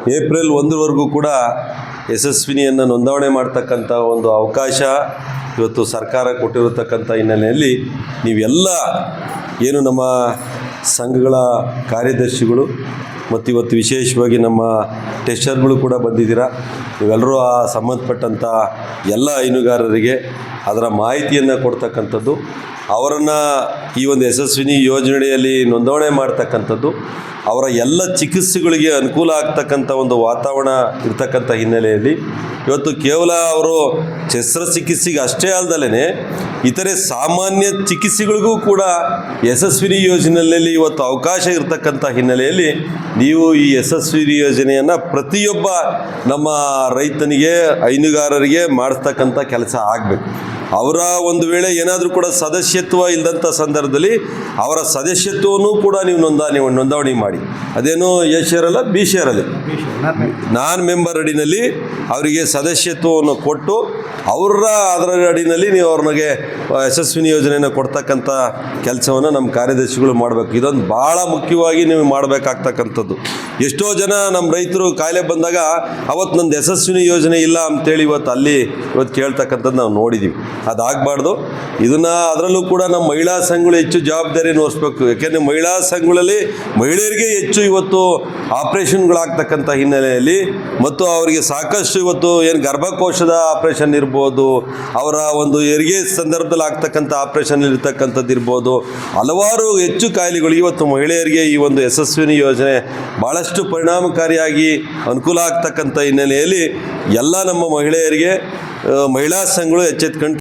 April 1ರವರೆಗೂ ಕೂಡ ಯಶಸ್ವಿನಿಯನ್ನು ನೋಂದಣಿ ಮಾಡ್ತಕ್ಕಂಥ ಒಂದು ಅವಕಾಶ ಇವತ್ತು ಸರ್ಕಾರ ಕೊಟ್ಟಿರತಕ್ಕಂಥ ಹಿನ್ನೆಲೆಯಲ್ಲಿ ನೀವೆಲ್ಲ ಏನು ನಮ್ಮ ಸಂಘಗಳ ಕಾರ್ಯದರ್ಶಿಗಳು ಮತ್ತು ಇವತ್ತು ವಿಶೇಷವಾಗಿ ನಮ್ಮ ಟೆಸ್ಟರ್ಗಳು ಕೂಡ ಬಂದಿದ್ದೀರಾ. ನೀವೆಲ್ಲರೂ ಆ ಸಂಬಂಧಪಟ್ಟಂಥ ಎಲ್ಲ ಹೈನುಗಾರರಿಗೆ ಅದರ ಮಾಹಿತಿಯನ್ನು ಕೊಡ್ತಕ್ಕಂಥದ್ದು, ಅವರನ್ನು ಈ ಒಂದು ಯಶಸ್ವಿನಿ ಯೋಜನೆಯಲ್ಲಿ ನೋಂದಣಿ ಮಾಡ್ತಕ್ಕಂಥದ್ದು, ಅವರ ಎಲ್ಲ ಚಿಕಿತ್ಸೆಗಳಿಗೆ ಅನುಕೂಲ ಆಗ್ತಕ್ಕಂಥ ಒಂದು ವಾತಾವರಣ ಇರ್ತಕ್ಕಂಥ ಹಿನ್ನೆಲೆಯಲ್ಲಿ ಇವತ್ತು ಕೇವಲ ಅವರು ಶಸ್ತ್ರಚಿಕಿತ್ಸೆಗೆ ಅಷ್ಟೇ ಅಲ್ಲದಲೇ ಇತರೆ ಸಾಮಾನ್ಯ ಚಿಕಿತ್ಸೆಗಳಿಗೂ ಕೂಡ ಯಶಸ್ವಿನಿ ಯೋಜನೆಯಲ್ಲಿ ಇವತ್ತು ಅವಕಾಶ ಇರತಕ್ಕಂಥ ಹಿನ್ನೆಲೆಯಲ್ಲಿ ನೀವು ಈ ಯಶಸ್ವಿನಿ ಯೋಜನೆಯನ್ನು ಪ್ರತಿಯೊಬ್ಬ ನಮ್ಮ ರೈತನಿಗೆ ಹೈನುಗಾರರಿಗೆ ಮಾಡಿಸ್ತಕ್ಕಂಥ ಕೆಲಸ ಆಗಬೇಕು. ಅವರ ಒಂದು ವೇಳೆ ಏನಾದರೂ ಕೂಡ ಸದಸ್ಯತ್ವ ಇಲ್ಲದಂಥ ಸಂದರ್ಭದಲ್ಲಿ ಅವರ ಸದಸ್ಯತ್ವವನ್ನು ಕೂಡ ನೀವು ನೋಂದಣಿ ಮಾಡಿ. ಅದೇನು ಎ ಶೇರಲ್ಲ, ಬಿ ಶೇರಲ್ಲಿ ನಾನ್ ಮೆಂಬರ್ ಅಡಿನಲ್ಲಿ ಅವರಿಗೆ ಸದಸ್ಯತ್ವವನ್ನು ಕೊಟ್ಟು ಅದರ ಅಡಿನಲ್ಲಿ ನೀವು ಅವ್ರಿಗೆ ಯಶಸ್ವಿನಿ ಯೋಜನೆಯನ್ನು ಕೊಡ್ತಕ್ಕಂಥ ಕೆಲಸವನ್ನು ನಮ್ಮ ಕಾರ್ಯದರ್ಶಿಗಳು ಮಾಡಬೇಕು. ಇದೊಂದು ಭಾಳ ಮುಖ್ಯವಾಗಿ ನೀವು ಮಾಡಬೇಕಾಗ್ತಕ್ಕಂಥದ್ದು. ಎಷ್ಟೋ ಜನ ನಮ್ಮ ರೈತರು ಕಾಯಿಲೆ ಬಂದಾಗ ಅವತ್ತು ನಂದು ಯಶಸ್ವಿನಿ ಯೋಜನೆ ಇಲ್ಲ ಅಂತೇಳಿ ಇವತ್ತು ಕೇಳ್ತಕ್ಕಂಥದ್ದು ನಾವು ನೋಡಿದ್ದೀವಿ. ಅದಾಗಬಾರ್ದು. ಇದನ್ನು ಅದರಲ್ಲೂ ಕೂಡ ನಮ್ಮ ಮಹಿಳಾ ಸಂಘಗಳು ಹೆಚ್ಚು ಜವಾಬ್ದಾರಿಯನ್ನು ವಹಿಸ್ಬೇಕು. ಯಾಕೆಂದರೆ ಮಹಿಳಾ ಸಂಘಗಳಲ್ಲಿ ಮಹಿಳೆಯರಿಗೆ ಹೆಚ್ಚು ಇವತ್ತು ಆಪ್ರೇಷನ್ಗಳಾಗ್ತಕ್ಕಂಥ ಹಿನ್ನೆಲೆಯಲ್ಲಿ ಮತ್ತು ಅವರಿಗೆ ಸಾಕಷ್ಟು ಇವತ್ತು ಏನು ಗರ್ಭಕೋಶದ ಆಪ್ರೇಷನ್ ಇರ್ಬೋದು, ಅವರ ಒಂದು ಹೆರಿಗೆ ಸಂದರ್ಭದಲ್ಲಿ ಆಗ್ತಕ್ಕಂಥ ಆಪ್ರೇಷನ್ ಇರ್ತಕ್ಕಂಥದ್ದು ಇರ್ಬೋದು, ಹಲವಾರು ಹೆಚ್ಚು ಕಾಯಿಲೆಗಳು ಇವತ್ತು ಮಹಿಳೆಯರಿಗೆ ಈ ಒಂದು ಯಶಸ್ವಿನಿ ಯೋಜನೆ ಭಾಳಷ್ಟು ಪರಿಣಾಮಕಾರಿಯಾಗಿ ಅನುಕೂಲ ಆಗ್ತಕ್ಕಂಥ ಹಿನ್ನೆಲೆಯಲ್ಲಿ ಎಲ್ಲ ನಮ್ಮ ಮಹಿಳೆಯರಿಗೆ ಮಹಿಳಾ ಸಂಘಗಳು ಎಚ್ಚೆತ್ಕೊಂಡು